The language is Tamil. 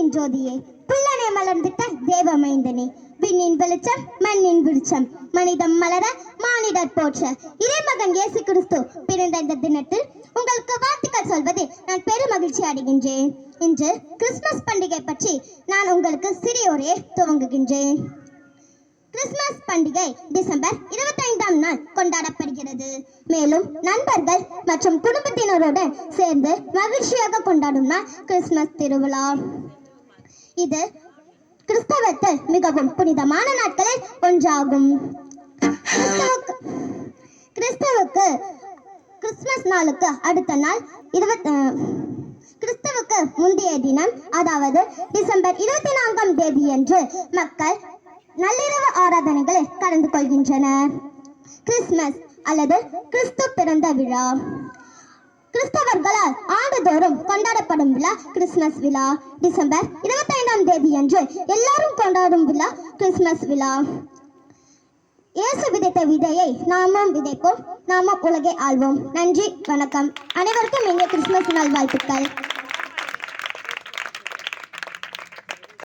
பூமியின் ஜோதியே, புல்லனை மலர்ந்திட்ட தேவமைந்தனே, விண்ணின் வெளிச்சம் மண்ணின் விருச்சம், மனிதம் மலர மானிடர் போற்ற, இறைமகன் இயேசு கிறிஸ்து பிறந்த இந்த தினத்தில் உங்களுக்கு வாழ்த்துக்கள் சொல்வதில் நான் பெரும் மகிழ்ச்சி அடைகின்றேன். இன்று கிறிஸ்துமஸ் பண்டிகை பற்றி நான் உங்களுக்கு சிறியோரே துவங்குகின்றேன். கிறிஸ்துமஸ் பண்டிகை டிசம்பர் 25ஆம் நாள் கொண்டாடப்படுகிறது. மேலும் நண்பர்கள் மற்றும் குடும்பத்தினருடன் சேர்ந்து மகிழ்ச்சியாக கொண்டாடும் நாள் கிறிஸ்துமஸ் திருவிழா. இது கிறிஸ்தவத்தில் மிகவும் புனிதமான நாட்களில் ஒன்றாகும். கிறிஸ்துவுக்கு கிறிஸ்துமஸ் நாளுக்கு அடுத்த நாள் கிறிஸ்துவுக்கு முந்தைய தினம், அதாவது டிசம்பர் 24ஆம் தேதியன்று மக்கள் நள்ளிரவு ஆராதனைகளில் கலந்து கொள்கின்றனர். கிறிஸ்துமஸ் அல்லது கிறிஸ்து பிறந்த விழா கிறிஸ்தவர்களால் ஆண்டுதோறும் கொண்டாடப்படும் விழா கிறிஸ்துமஸ் விழா. டிசம்பர் 25ஆம் தேதியன்று எல்லாரும் கொண்டாடும் விழா கிறிஸ்துமஸ் விழா. இயேசு விதைத்த விதையை நாமும் விதைப்போம், நாமும் உலகை ஆள்வோம். நன்றி, வணக்கம். அனைவருக்கும் இனிய கிறிஸ்துமஸ் நாள் வாழ்த்துக்கள்.